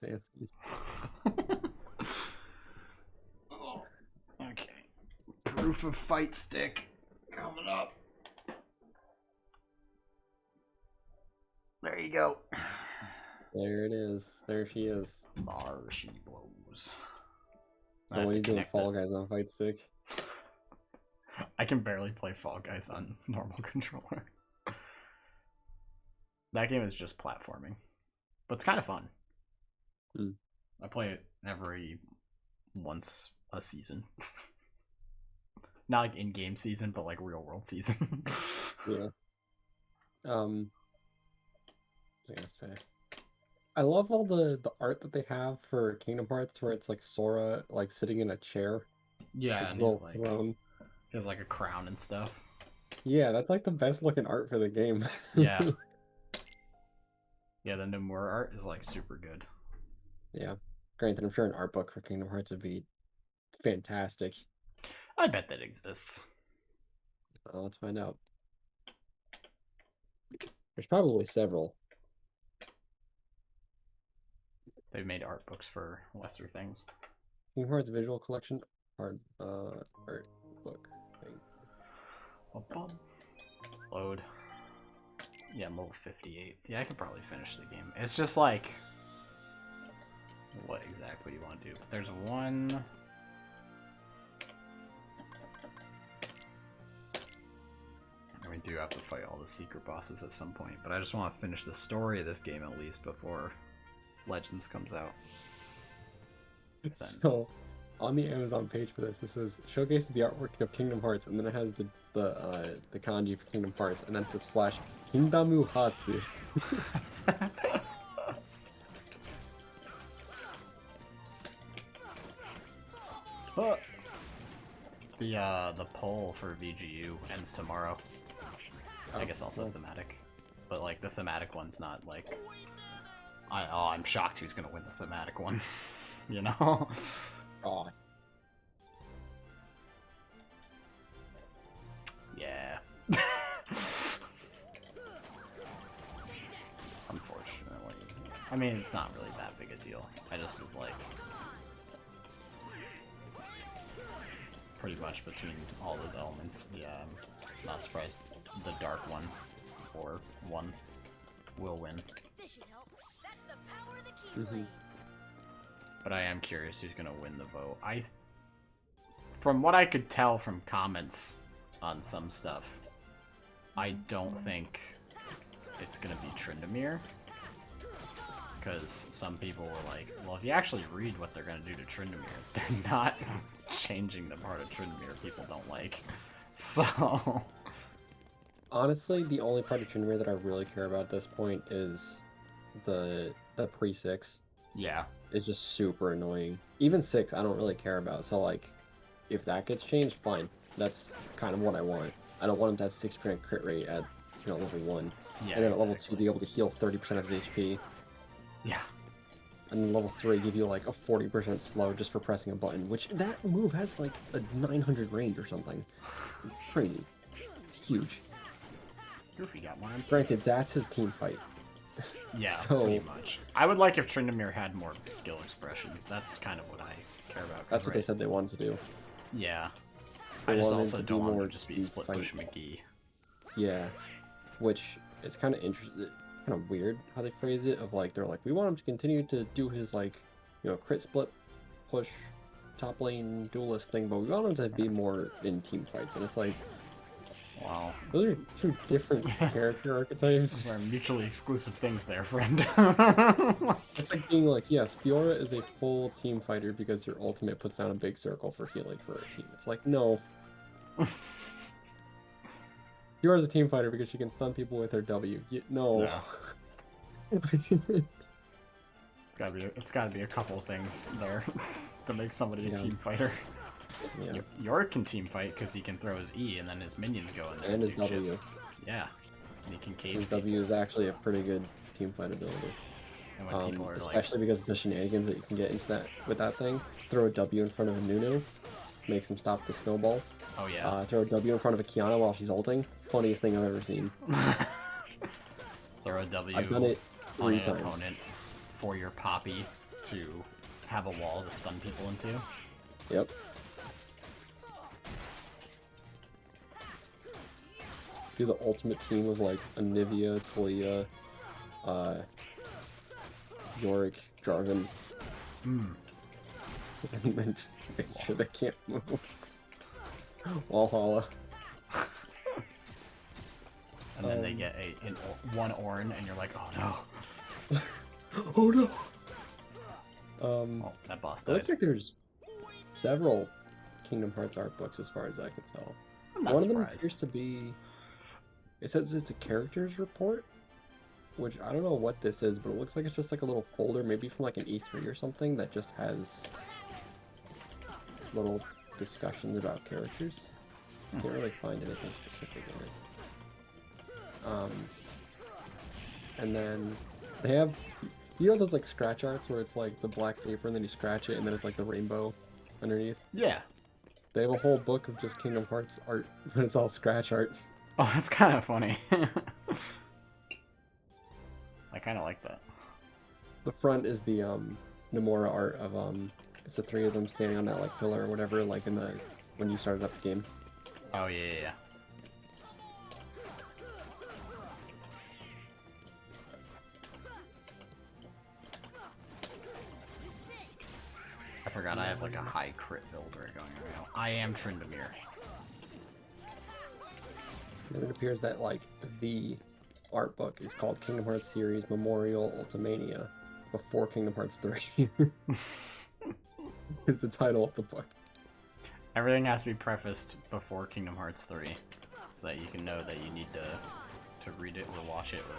Fancy. Oh, okay. Proof of Fightstick coming up. There you go. There it is. There she is. There she blows. So what are you doing, Fall Guys on Fightstick? I can barely play Fall Guys on normal controller. That game is just platforming, but it's kind of fun. I play it every once a season. Not like in-game season, but like real-world season. Yeah. I was gonna say, I love all the art that they have for Kingdom Hearts, where it's like Sora like sitting in a chair. Yeah, His and little throne. he has like a crown and stuff. Yeah, that's like the best looking art for the game. Yeah. Yeah, the Nomura art is like super good. Yeah. Granted, I'm sure an art book for Kingdom Hearts would be fantastic. I bet that exists. Let's find out. There's probably several. They've made art books for lesser things. Kingdom Hearts visual collection art book thing. Load. Yeah, I'm level 58. Yeah, I could probably finish the game. It's just like what exactly you want to do. There's one. And we do have to fight all the secret bosses at some point, but I just want to finish the story of this game at least before Legends comes out. So, on the Amazon page for this, it says showcases the artwork of Kingdom Hearts, and then it has the kanji for Kingdom Hearts, and then it says / Kingdamu Hatsu. The poll for VGU ends tomorrow. I guess also thematic, but like the thematic one's not like. I'm shocked who's gonna win the thematic one. You know. Oh. Yeah. Unfortunately. I mean, it's not really that big a deal. I just was like pretty much between all those elements. Yeah, I'm not surprised the dark one or one will win. But I am curious who's gonna win the vote. From what I could tell from comments on some stuff, I don't think it's gonna be Tryndamere. Because some people were like, well, if you actually read what they're gonna do to Tryndamere, they're not changing the part of Tryndamere people don't like. So Honestly, the only part of Tryndamere that I really care about at this point is the pre-6. Yeah. It's just super annoying. Even 6, I don't really care about. So, like, if that gets changed, fine. That's kind of what I want. I don't want him to have 6% crit rate at, level 1. Yeah, and then at level 2, be able to heal 30% of his HP. Yeah. And then level 3, give you, like, a 40% slow just for pressing a button, which that move has, like, a 900 range or something. Crazy. It's huge. Goofy got one. Granted, that's his team fight. Yeah, so, pretty much. I would like if Tryndamere had more skill expression. That's kind of what I care about. That's what they said they wanted to do. Yeah. They I just also don't want more to just be split push McGee. Yeah. Which is kind of interesting. Kind of weird how they phrase it. Of like, they're like, we want him to continue to do his like, crit split push top lane duelist thing, but we want him to be more in team fights. And it's like, wow, those are two different character archetypes. Those are mutually exclusive things there, friend. It's like being like, yes, Fiora is a full team fighter because your ultimate puts down a big circle for healing for a team. It's like, no. Fiora's a team fighter because she can stun people with her W. No. Yeah. It's gotta be a couple things there to make somebody a team fighter. Yeah. York can team fight because he can throw his E and then his minions go in there. And his W. Chip. Yeah. And he can cage his people. W is actually a pretty good team fight ability. And when people are especially because of the shenanigans that you can get into with that thing. Throw a W in front of a Nunu, makes him stop the snowball. Oh yeah. Throw a W in front of a Kiana while she's ulting. Funniest thing I've ever seen. Throw a W I've done it 3 on an times. opponent for your Poppy to have a wall to stun people into. Yep. Do the ultimate team with like Anivia, Talia, Yorick, Jarvan, Hmm. and then just make sure they can't move. Walhalla. And then they get one Ornn, and you're like, oh no. Oh no. Oh, that boss It died. looks like there's several Kingdom Hearts art books as far as I can tell. I'm not One of them surprised. appears to be. It says it's a characters report, which I don't know what this is, but it looks like it's just like a little folder, maybe from like an E3 or something, that just has little discussions about characters. Can't really find anything specific in it. And then they have, you know, those like scratch arts where it's like the black paper and then you scratch it and then it's like the rainbow underneath. Yeah. They have a whole book of just Kingdom Hearts art, but it's all scratch art. Oh, that's kind of funny. I kind of like that. The front is the Nomura art of it's the three of them standing on that like pillar or whatever, like in the when you started up the game. Oh yeah. I forgot I have like a high crit build right going right now. I am Tryndamere. And it appears that like the art book is called Kingdom Hearts Series Memorial Ultimania before Kingdom Hearts 3 is the title of the book. Everything has to be prefaced before Kingdom Hearts 3, so that you can know that you need to read it or watch it or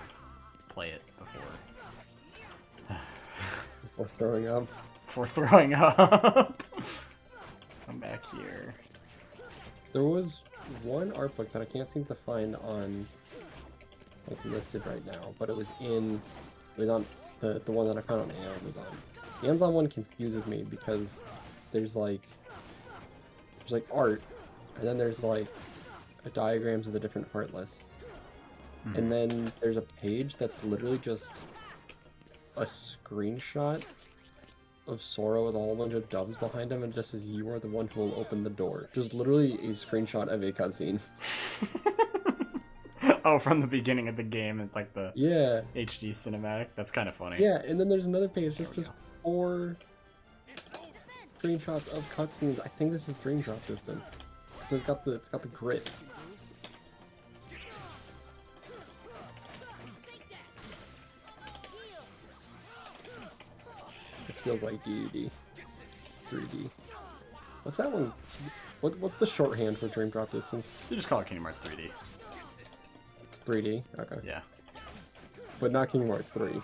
play it before. Before throwing up. Before throwing up. Come back here. There was one art book that I can't seem to find on like listed right now, but it was on the one that I found on Amazon. The Amazon one confuses me because there's like art, and then there's like diagrams of the different art lists, and then there's a page that's literally just a screenshot of Sora with a whole bunch of doves behind him, and just says, "You are the one who will open the door." Just literally a screenshot of a cutscene. Oh, from the beginning of the game, it's like the Yeah. HD cinematic. That's kind of funny. Yeah, and then there's another page. There's just 4 screenshots of cutscenes. I think this is Dream Drop Distance. So it's got the grit. This feels like DUD. 3D. What's that one? What's the shorthand for Dream Drop Distance? You just call it Kingdom Hearts 3D. 3D? Okay. Yeah. But not Kingdom Hearts 3.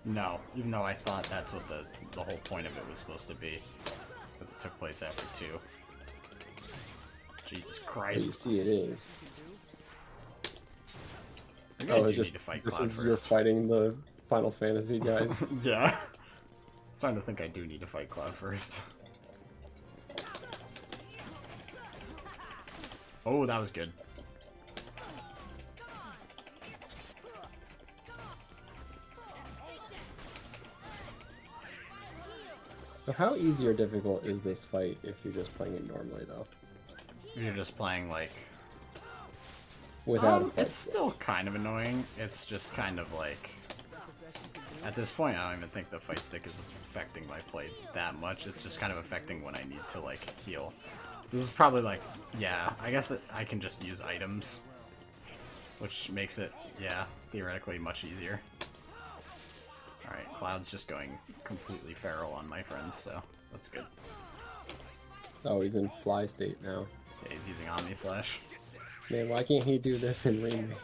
No, even though I thought that's what the whole point of it was supposed to be. But it took place after 2. Jesus But you Christ. see it is. Maybe I do it's need to fight Cloud you're first. fighting the Final Fantasy guys. Yeah. I'm starting to think I do need to fight Cloud first. Oh, that was good. So how easy or difficult is this fight if you're just playing it normally, though? You're just playing, like... Without a fight it's still kind of annoying. It's just kind of like... At this point, I don't even think the fight stick is affecting my play that much. It's just kind of affecting when I need to, like, heal. This is probably, like... Yeah, I guess I can just use items. Which makes it, yeah, theoretically much easier. Alright, Cloud's just going completely feral on my friends, so that's good. Oh, he's in fly state now. Yeah, he's using Omni Slash. Man, why can't he do this in Remake?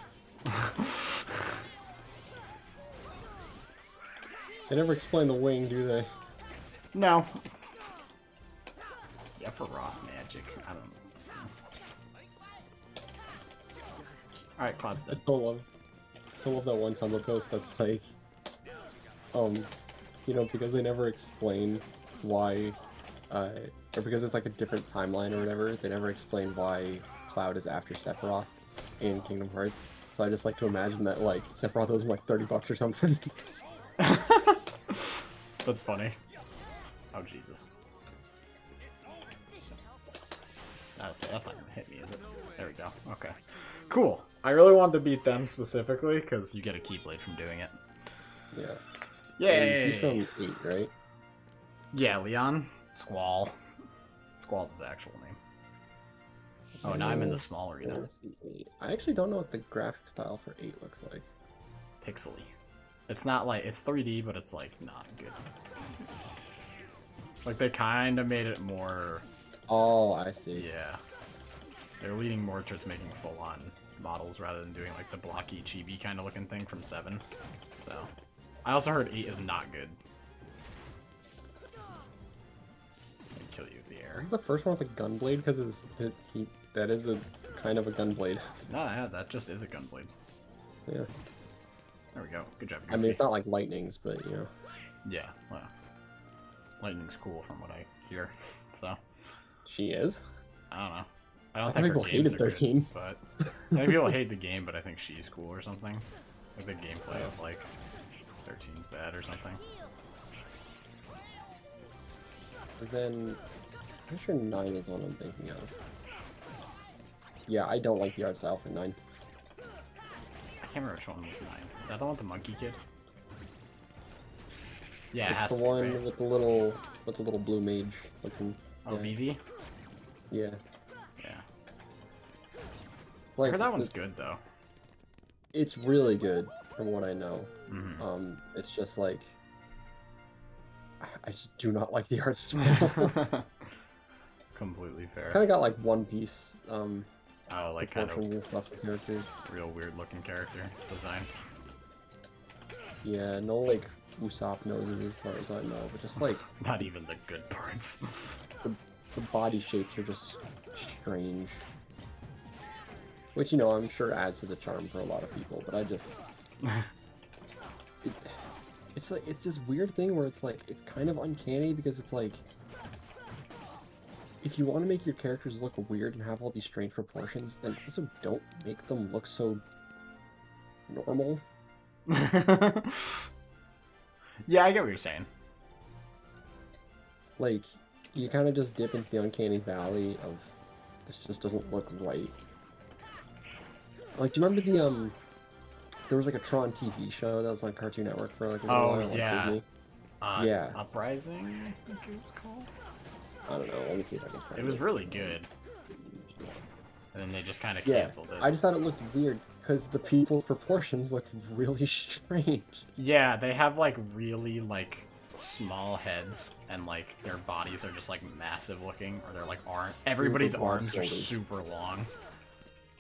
They never explain the wing, do they? No. Sephiroth magic. I don't know. Alright, Cloud's I dead. still love that one Tumblr post that's like, you know, because they never explain why, or because it's like a different timeline or whatever, they never explain why Cloud is after Sephiroth in Kingdom Hearts. So I just like to imagine that, like, Sephiroth owes him like $30 or something. That's funny. Oh, Jesus. That's not gonna hit me, is it? There we go. Okay. Cool. I really wanted to beat them specifically, because you get a Keyblade from doing it. Yeah. Yay! And he's from 8, right? Yeah, Leon. Squall. Squall's his actual name. Oh, now I'm in the small arena. I actually don't know what the graphic style for 8 looks like. Pixely. It's not like, it's 3D, but it's like not good. Like they kind of made it more. Oh, I see. Yeah. They're leaning more towards making full-on models rather than doing like the blocky chibi kind of looking thing from 7. So, I also heard 8 is not good. I'd kill you with the air. Is it the first one with a gunblade? Because that is a kind of a gunblade. No, yeah, that just is a gunblade. Yeah. There we go. Good job, Goofy. I mean, it's not like lightnings, but you know. Yeah, well, lightning's cool from what I hear. So. She is. I don't know. I don't think her people games hated are 13. good, but I think people hate the game, but I think she's cool or something. Like the gameplay of like 13's bad or something. And then, I'm sure 9 is the one I'm thinking of. Yeah, I don't like the art style for 9. I can't remember which one was 9. Is that the one with the monkey kid? Yeah, it It's has the to be, one right? with the little blue mage looking. Oh, yeah. Vivi? Yeah. Yeah. Like, I heard that one's good though. It's really good from what I know. Mm-hmm. It's just like I just do not like the art style. It's completely fair. Kind of got like One Piece. Oh, like kind proportions of and stuff for characters. real weird looking character design. Yeah, no like Usopp noses as far as I know, but just like Not even the good parts. the body shapes are just strange. Which, you know, I'm sure adds to the charm for a lot of people, but I just... It's like, it's this weird thing where it's like, it's kind of uncanny because it's like... If you want to make your characters look weird and have all these strange proportions, then also don't make them look so... normal. Yeah, I get what you're saying. Like, you kind of just dip into the uncanny valley of... This just doesn't look right. Like, do you remember the, there was like a Tron TV show that was on Cartoon Network for like a little while, yeah. like Disney? Yeah. Uprising, I think it was called? I don't know, let me see if I can find It was really good. And then they just kind of Yeah, canceled it. I just thought it looked weird, because the people's proportions looked really strange. Yeah, they have like really like small heads and like their bodies are just like massive looking, or they're like everybody's arms are super long.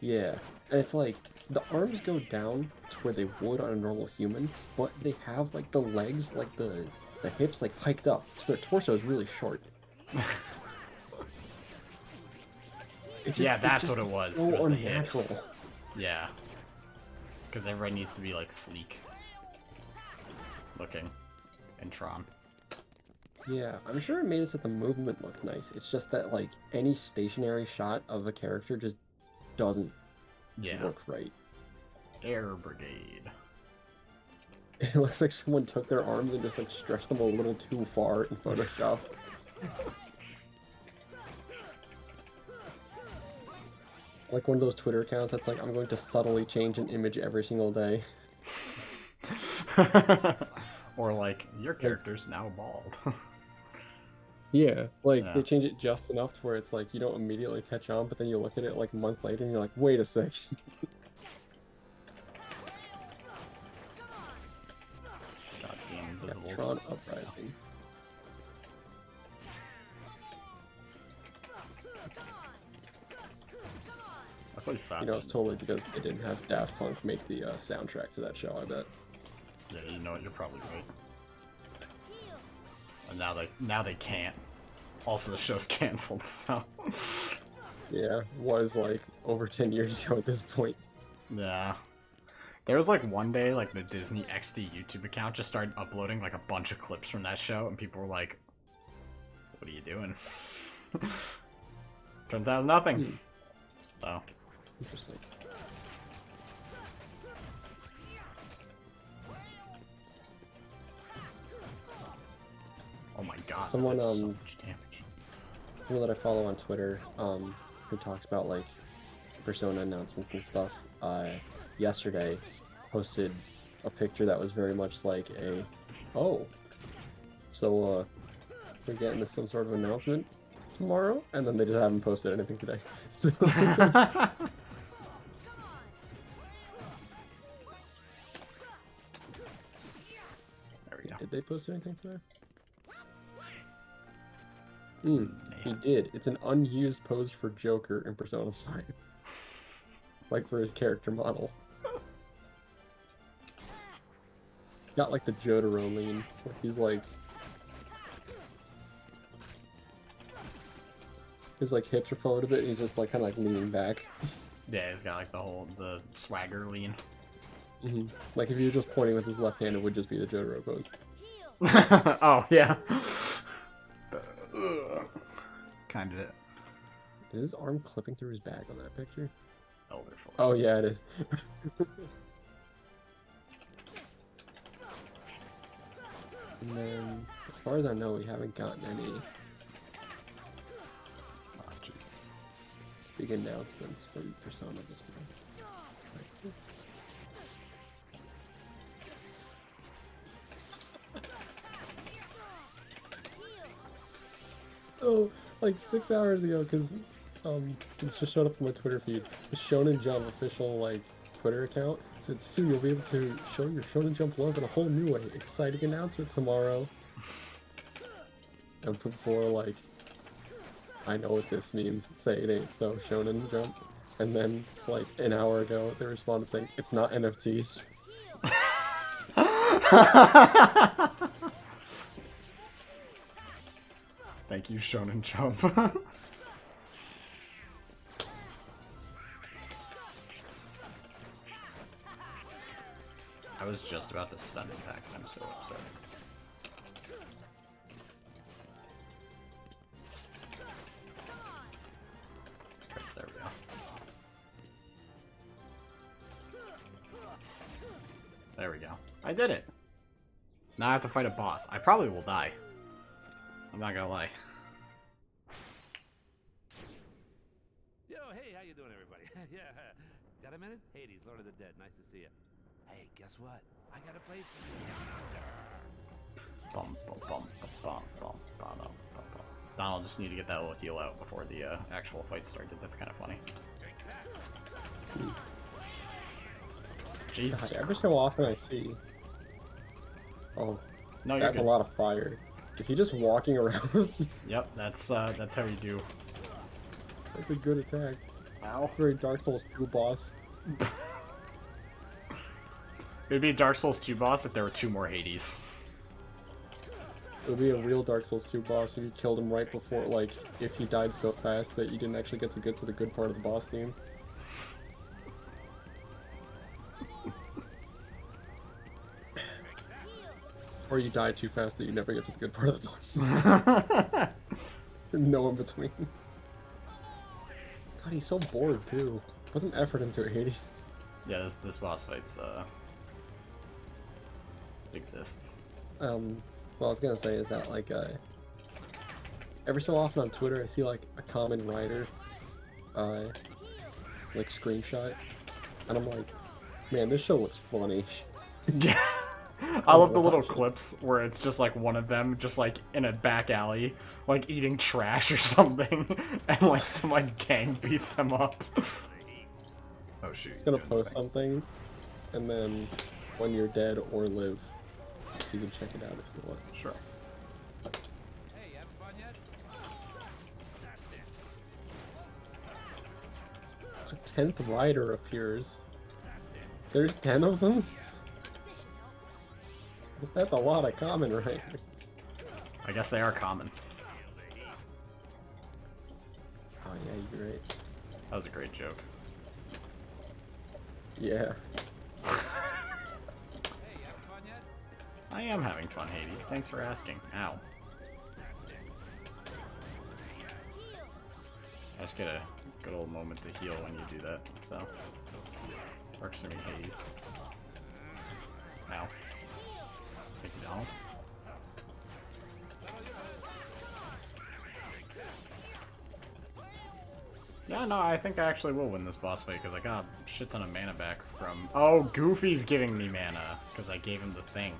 Yeah, and it's like, the arms go down to where they would on a normal human, but they have like the legs, like the hips like hiked up, so their torso is really short. Yeah, that's what it was. So It was the unnatural. hips. Yeah. Because everybody needs to be like sleek looking in Tron. Yeah, I'm sure it made it so the movement looked nice. It's just that like any stationary shot of a character just doesn't look right. Air Brigade. It looks like someone took their arms and just like stretched them a little too far in Photoshop. Like one of those Twitter accounts that's like, I'm going to subtly change an image every single day. Or like, your character's now bald. Yeah, like they change it just enough to where it's like you don't immediately catch on, but then you look at it like a month later and you're like, wait a sec. Goddamn Invisibles. Tron Uprising. I played Fat You know, it's totally because they didn't have Daft Punk make the soundtrack to that show, I bet. Yeah, you know what, you're probably right. And now they can't. Also, the show's canceled, so... Yeah, was like over 10 years ago at this point. Yeah. There was like one day, like the Disney XD YouTube account just started uploading like a bunch of clips from that show, and people were like, what are you doing? Turns out it was nothing. So. Interesting. Oh my god, Someone that's so much damage. someone that I follow on Twitter, who talks about like Persona announcements and stuff, yesterday posted a picture that was very much like a, oh, so we're getting some sort of announcement tomorrow, and then they just haven't posted anything today. So There we go. did they post anything today? He Mayhaps. did. It's an unused pose for Joker in Persona 5. Like for his character model. He's got like the Jotaro lean, where he's like his like hips are forward a bit and he's just like kinda like leaning back. Yeah, he's got like the swagger lean. Like if he was just pointing with his left hand, it would just be the Jotaro pose. Oh yeah. Kind of. Is his arm clipping through his back on that picture? Elder Force. Oh yeah, it is. And then, as far as I know, we haven't gotten any Oh, Jesus. big announcements for Persona this month. Oh, like 6 hours ago, because this just showed up on my Twitter feed. The Shonen Jump official like Twitter account said, "Soon you'll be able to show your Shonen Jump love in a whole new way. Exciting announcement tomorrow." And before like, I know what this means. Say it ain't so, Shonen Jump. And then like an hour ago, they responded saying, "It's not NFTs." Thank you, Shonen Jump. I was just about to stun impact. I'm so upset. Press, there we go. There we go. I did it. Now I have to fight a boss. I probably will die. I'm not gonna lie. Yo, hey, how you doing, everybody? Yeah, got a minute? Hades, Lord of the Dead, nice to see you. Hey, guess what? I got a place for Bum, bum, bum, bum, bum, bum, bum, bum. Donald just need to get that little heal out before the actual fight started. That's kind of funny. Jesus. God, every so often I see. Oh, No, you're that's good. a lot of fire. Is he just walking around? Yep, that's how you do. That's a good attack. Ow. It's very Dark Souls 2 boss. It would be a Dark Souls 2 boss if there were 2 more Hades. It would be a real Dark Souls 2 boss if you killed him right before, like, if he died so fast that you didn't actually get to the good part of the boss theme. Or you die too fast that you never get to the good part of the boss. No in between. God, he's so bored too. Put some effort into it, Hades. Yeah, this boss fight's exists. What I was gonna say is that, like, every so often on Twitter I see, like, a common writer, like, screenshot, and I'm like, man, this show looks funny. Yeah. I love the little clips where it's just like one of them just like in a back alley, like eating trash or something, and like some like gang beats them up. Oh shoot. He's gonna post something, and then when you're dead or live, you can check it out if you want. Sure. Hey, you having fun yet? That's it. A 10th rider appears. That's it. There's 10 of them? That's a lot of common riders. I guess they are common. Oh yeah, you're right. That was a great joke. Yeah. Hey, you having fun yet? I am having fun, Hades. Thanks for asking. Ow. That's it. I just get a good old moment to heal when you do that, so. Works for me, Hades. Ow. Thank you, Donald. Yeah, no, I think I actually will win this boss fight because I got a shit ton of mana back from... Oh, Goofy's giving me mana because I gave him the thing.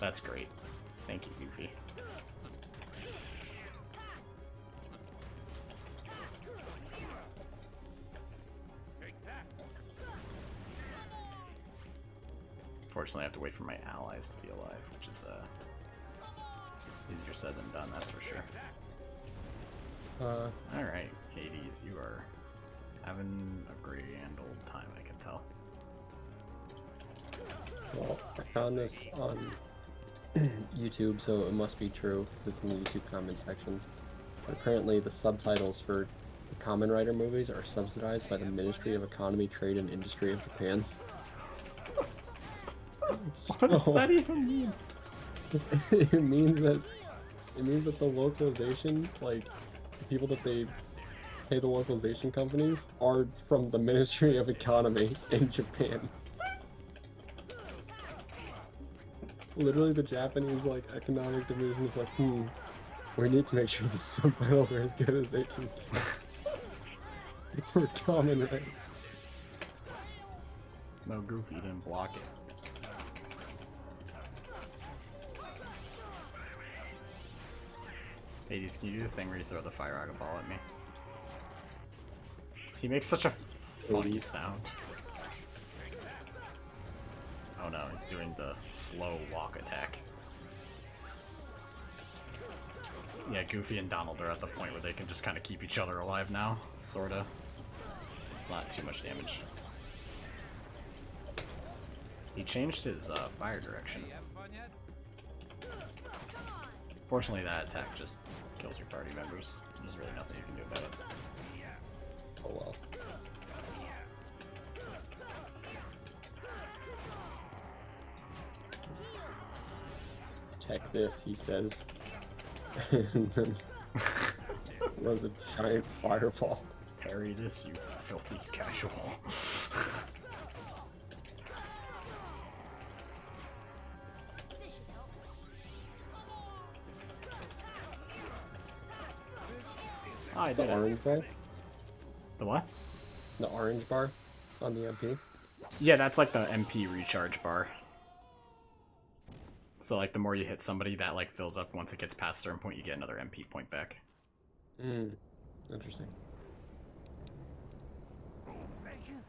That's great. Thank you, Goofy. Fortunately, I have to wait for my allies to be alive, which is easier said than done, that's for sure. Alright, Hades, you are having a grand old time, I can tell. Well, I found this on YouTube, so it must be true, because it's in the YouTube comment sections. But apparently, the subtitles for the Kamen Rider movies are subsidized by the Ministry of Economy, Trade, and Industry of Japan. What does that even mean? It means that the localization, like, the people that they pay the localization companies are from the Ministry of Economy in Japan. Literally, the Japanese, like, economic division is like, we need to make sure the subtitles are as good as they can get for Kamen Rider. No, Goofy didn't block it. Hades, can you do the thing where you throw the fire rocket ball at me? He makes such a funny sound. Oh no, he's doing the slow walk attack. Yeah, Goofy and Donald are at the point where they can just kind of keep each other alive now, sorta. It's not too much damage. He changed his fire direction. Fortunately, that attack just kills your party members. There's really nothing you can do about it. Oh well. Check this, he says. And then was a giant fireball. Parry this, you filthy casual. Oh, I It's the did it. orange bar? The what? The orange bar on the MP? Yeah, that's like the MP recharge bar. So like the more you hit somebody, that like fills up. Once it gets past a certain point, you get another MP point back. Interesting.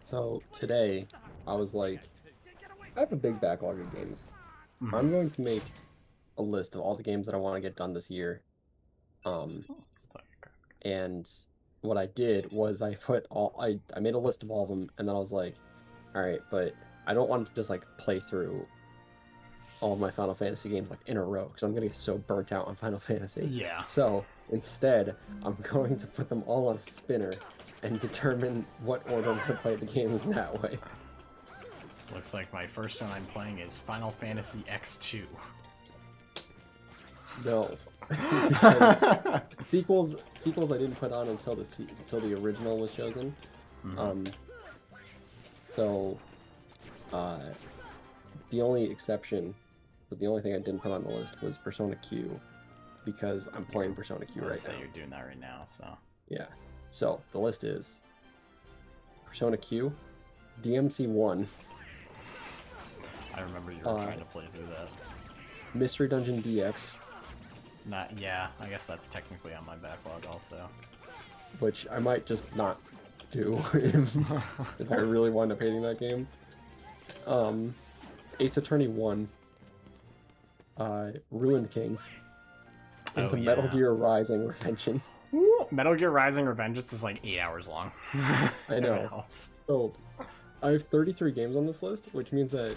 So today, I was like, I have a big backlog of games. Mhm. I'm going to make a list of all the games that I want to get done this year. It's like, And what I did was I made a list of all of them, and then I was like, all right, but I don't want to just like play through all of my Final Fantasy games like in a row, because I'm gonna get so burnt out on Final Fantasy. yeah. So instead, I'm going to put them all on a spinner and determine what order I'm gonna play the games that way. Looks like my first one I'm playing is Final Fantasy X2. No. sequels I didn't put on until the original was chosen. So the only exception, but the only thing I didn't put on the list was Persona Q, because I'm playing Persona Q right now. You're doing that right now, so. Yeah. So the list is Persona Q, DMC 1. I remember you were trying to play through that. Mystery Dungeon DX, Yeah, I guess that's technically on my backlog also. which I might just not do if I really wind up hating that game. Ace Attorney 1, Ruined King, into Metal Gear Rising: Revengeance. Metal Gear Rising: Revengeance is like 8 hours long. I know. So I have 33 games on this list, which means that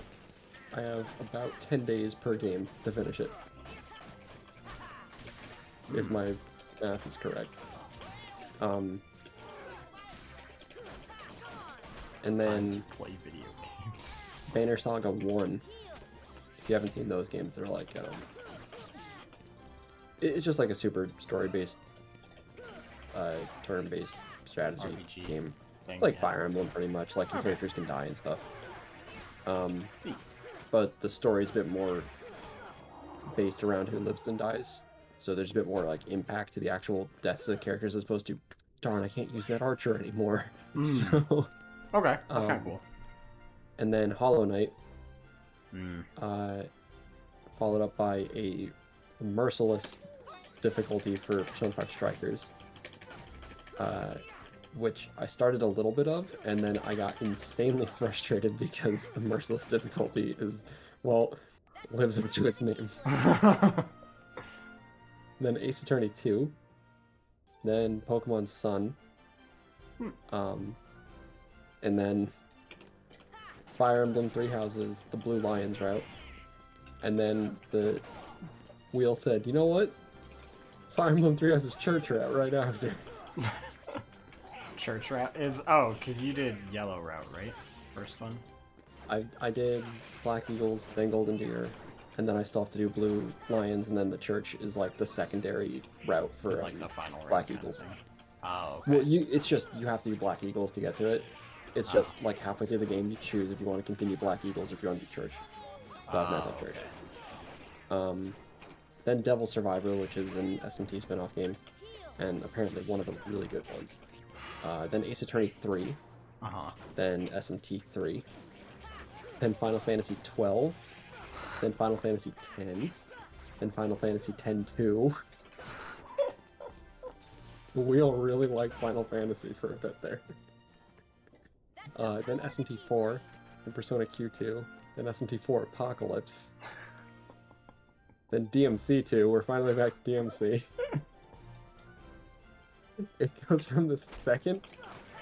I have about 10 days per game to finish it. If my math is correct. And then play video games. Banner Saga 1. If you haven't seen those games, they're like it's just like a super story-based turn-based strategy RPG game. thing, It's like yeah. Fire Emblem pretty much, like your characters can die and stuff. But the story's a bit more based around who lives and dies. So there's a bit more like impact to the actual deaths of the characters as opposed to darn, I can't use that archer anymore. Mm. So, Okay, that's kind of Um, cool. and then Hollow Knight, Mm. followed up by a merciless difficulty for Persona 5 Strikers, which I started a little bit of, and then I got insanely frustrated because the merciless difficulty is, well, lives up to its name. Then Ace Attorney 2, then Pokemon Sun, and then Fire Emblem Three Houses, the Blue Lions route, and then the wheel said, you know what? Fire Emblem Three Houses Church route right after. Church route is because you did yellow route, right? First one. I did Black Eagles, then Golden Deer, and then I still have to do Blue Lions, and then the Church is like the secondary route for It's like the final route Black kind of Eagles. thing. Oh, okay. Well, it's just you have to do Black Eagles to get to it. It's just like halfway through the game you choose if you want to continue Black Eagles or if you want to do Church. So I've not done Church. Okay. Then Devil Survivor, which is an SMT spin-off game, and apparently one of the really good ones. Then Ace Attorney 3, then SMT 3, then Final Fantasy 12, then Final Fantasy 10, then Final Fantasy 10-2. The wheel really liked Final Fantasy for a bit there. Then SMT 4, then Persona Q2, then SMT 4 Apocalypse, then DMC 2. We're finally back to DMC. It goes from the second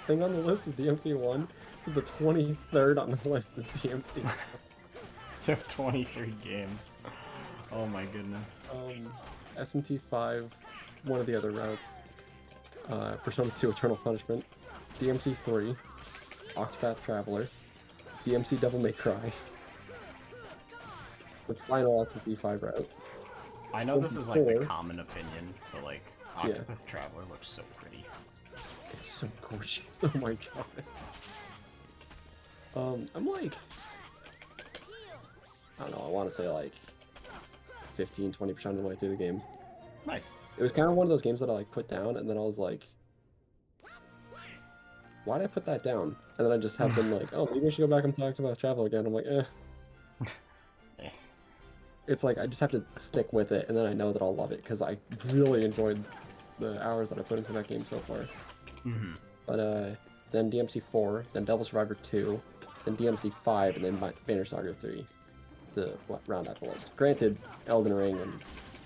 thing on the list is DMC 1 to the 23rd on the list is DMC 2. You have 23 games. Oh my goodness. SMT 5, one of the other routes. Persona 2 Eternal Punishment. DMC 3, Octopath Traveler. DMC Devil May Cry. The final SMT 5 route. I know this is like the 4. common opinion, but like Octopath Traveler looks so pretty. It's so gorgeous. Oh my god. I'm like, I don't know, I want to say like 15-20% of the way through the game. Nice. It was kind of one of those games that I like put down, and then I was like, why did I put that down? And then I just have been like, oh, maybe I should go back and talk about Travel again. I'm like, Eh. It's like I just have to stick with it, and then I know that I'll love it because I really enjoyed the hours that I put into that game so far. Mm-hmm. But then DMC 4, then Devil Survivor 2, then DMC 5, and then Banner Saga 3 to round out the list. Granted, Elden Ring and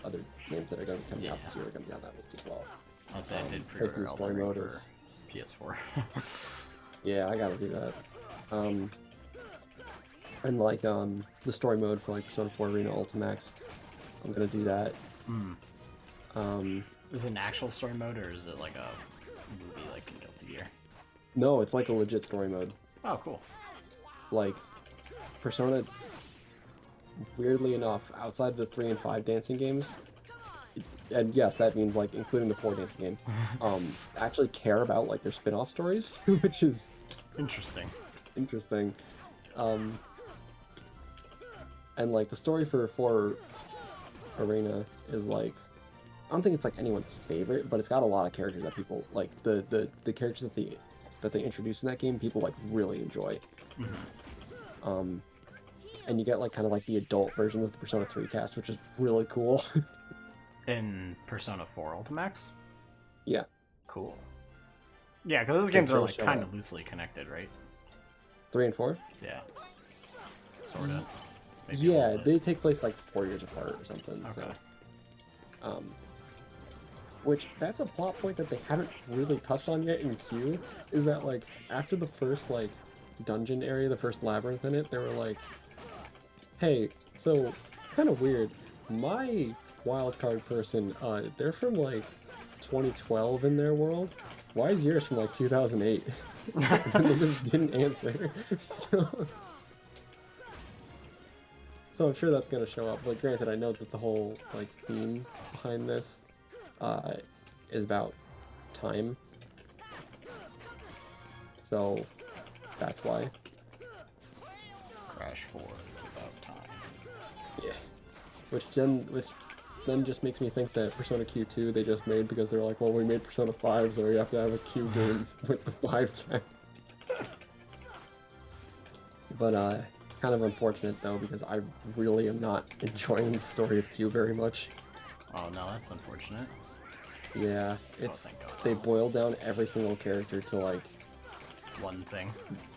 other games that are going to be coming out this year are going to be on that list as well. I'll say I did pre-order Elden Ring for PS4. Yeah, I gotta do that. And like the story mode for like Persona 4 Arena Ultimax, I'm gonna do that. Is it an actual story mode or is it like a movie like in Guilty Gear? No, it's like a legit story mode. Oh, cool. Like Persona, weirdly enough, outside the 3 and 5 dancing games, and yes, that means like including the 4 dancing game, actually care about like their spin-off stories, which is interesting. And like the story for 4 Arena is like, I don't think it's like anyone's favorite, but it's got a lot of characters that people like. The characters that they introduce in that game, people like really enjoy. And you get like kind of like the adult version of the Persona 3 cast, which is really cool. In Persona 4 Ultimax? Yeah. Cool. Yeah, because those games are like show kind up. of loosely connected, right? 3 and 4? Yeah. Sort of. Yeah, they take place like 4 years apart or something. Okay. So, which that's a plot point that they haven't really touched on yet in Q, is that like after the first like dungeon area, the first labyrinth in it, they were like, hey, so kind of weird. My wildcard person, they're from like 2012 in their world. Why is yours from like 2008? And they just didn't answer. So I'm sure that's gonna show up. But granted, I know that the whole like theme behind this is about time. So that's why. Crash 4, it's about time. Yeah. Which then just makes me think that Persona Q2 they just made because they're like, well, we made Persona 5, so we have to have a Q game with the 5 checks. But it's kind of unfortunate though because I really am not enjoying the story of Q very much. Oh no, that's unfortunate. Yeah, it's thank God. they boil down every single character to like One thing.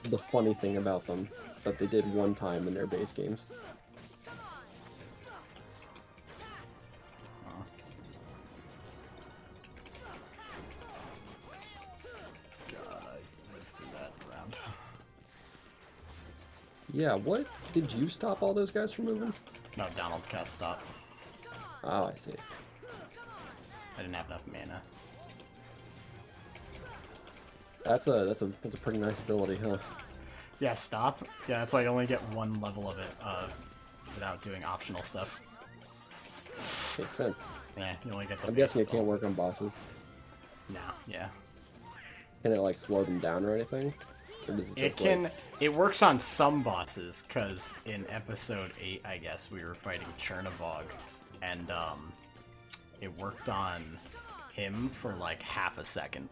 the funny thing about them that they did one time in their base games. God, I lived through that round. Yeah, what did you stop all those guys from moving? No, Donald cast stop. Oh, I see. I didn't have enough mana. That's a pretty nice ability, huh? Yeah, stop. Yeah, that's why you only get one level of it without doing optional stuff. Makes sense. Yeah, you only get the I'm base guessing it spell. can't work on bosses. No, yeah. Can it like slow them down or anything? Or does It just, can. like... It works on some bosses, because in episode 8, I guess, we were fighting Chernobog, and it worked on him for like half a second,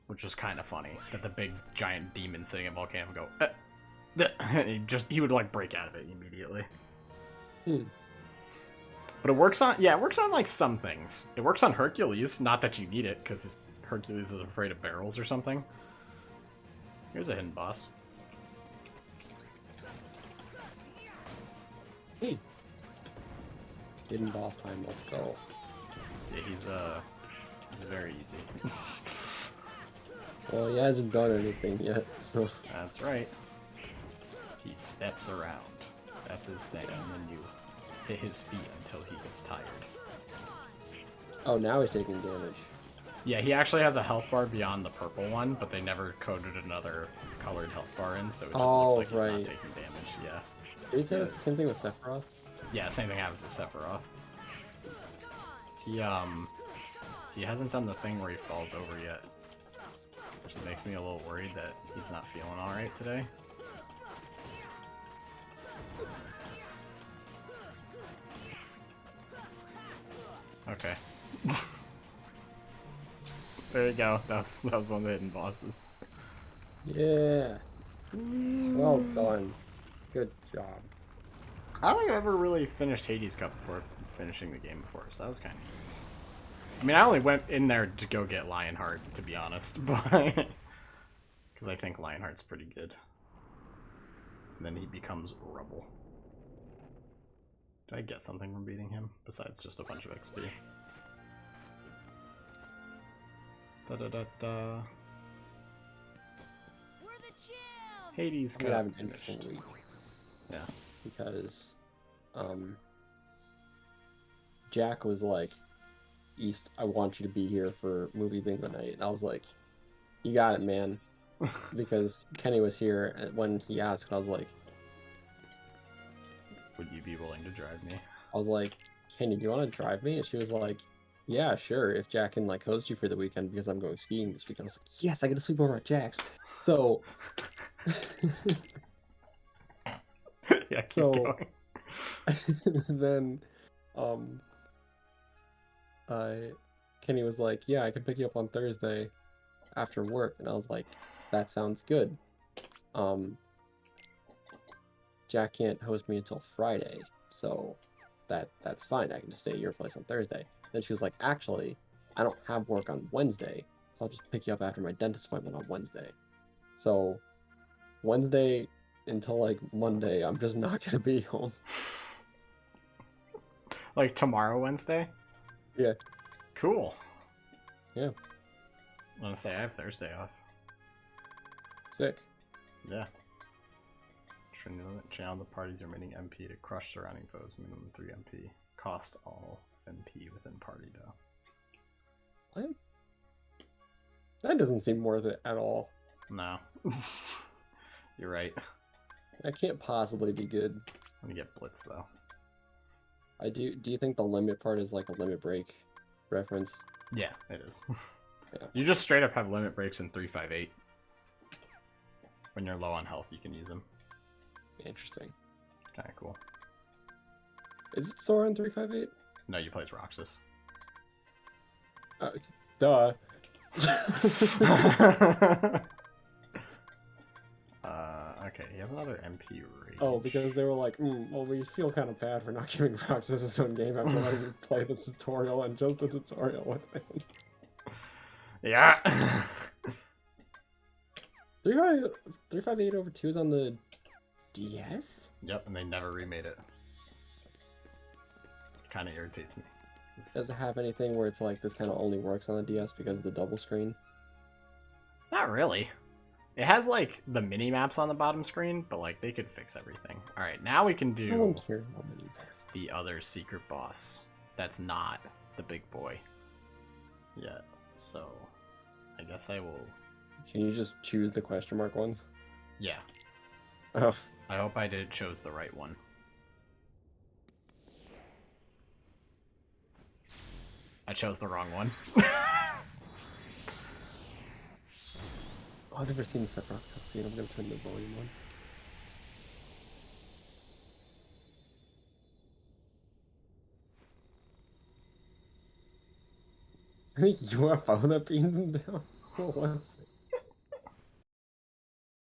which was kind of funny. That the big giant demon sitting at Volcano would go, and he would like break out of it immediately. But it works on, yeah, it works on like some things. It works on Hercules, not that you need it, because Hercules is afraid of barrels or something. Here's a hidden boss. Hey. Hidden boss time, let's go. Yeah, he's very easy. Well, he hasn't done anything yet, so... That's right. He steps around. That's his thing, and then you hit his feet until he gets tired. Oh, now he's taking damage. Yeah, he actually has a health bar beyond the purple one, but they never coded another colored health bar in, so it just looks like he's not taking damage, yeah. Did he say the same thing with Sephiroth? Yeah, same thing happens with Sephiroth. He hasn't done the thing where he falls over yet, which makes me a little worried that he's not feeling alright today. Okay. There you go. That was one of the hidden bosses. Yeah. Well done. Good job. I don't think I've ever really finished Hades Cup before finishing the game before, so that was kind of neat. I mean, I only went in there to go get Lionheart, to be honest, but because I think Lionheart's pretty good. And then he becomes Rubble. Did I get something from beating him besides just a bunch of XP? Da da da da. Hades I'm gonna have Cup an interesting finished. week. Yeah. Because, Jack was like, East, I want you to be here for movie bingo night. And I was like, you got it, man. Because Kenny was here, and when he asked, I was like, would you be willing to drive me? I was like, Kenny, do you want to drive me? And she was like, yeah, sure, if Jack can like host you for the weekend because I'm going skiing this weekend. I was like, yes, I get to sleep over at Jack's. So, Yeah, keep so going. then, Kenny was like, yeah, I can pick you up on Thursday after work, and I was like, that sounds good. Jack can't host me until Friday, so that's fine. I can just stay at your place on Thursday. Then she was like, actually, I don't have work on Wednesday, so I'll just pick you up after my dentist appointment on Wednesday. So Wednesday until like Monday, I'm just not gonna be home. Like tomorrow, Wednesday? Yeah. Cool. Yeah. I'm gonna say I have Thursday off. Sick. Yeah. Trinity limit channel the party's remaining MP to crush surrounding foes, minimum 3 MP. Cost all MP within party though. What? That doesn't seem worth it at all. No. You're right. That can't possibly be good. I'm gonna get Blitz though. Do you think the limit part is like a Limit Break reference? Yeah, it is. Yeah. You just straight up have limit breaks in 358. When you're low on health, you can use them. Interesting. Kinda cool. Is it Sora in 358? No, you play as Roxas. Duh. Okay, he has another MP rage. Oh, because they were like, well, we feel kind of bad for not giving Roxas his own game after letting him play the tutorial and just the tutorial with him. Yeah. 358/2 is on the DS? Yep, and they never remade it. Kind of irritates me. Does it have anything where it's like this kind of only works on the DS because of the double screen? Not really. It has like the mini maps on the bottom screen, but like they could fix everything. All right, now we can No one do cares about mini maps. the other secret boss. That's not the big boy yet. So I guess I will. Can you just choose the question mark ones? Yeah. Oh. I hope I chose the right one. I chose the wrong one. Oh, I've never seen the Sephiroth cutscene. I'm gonna turn the volume on. Is that a UFO that beamed him down? What was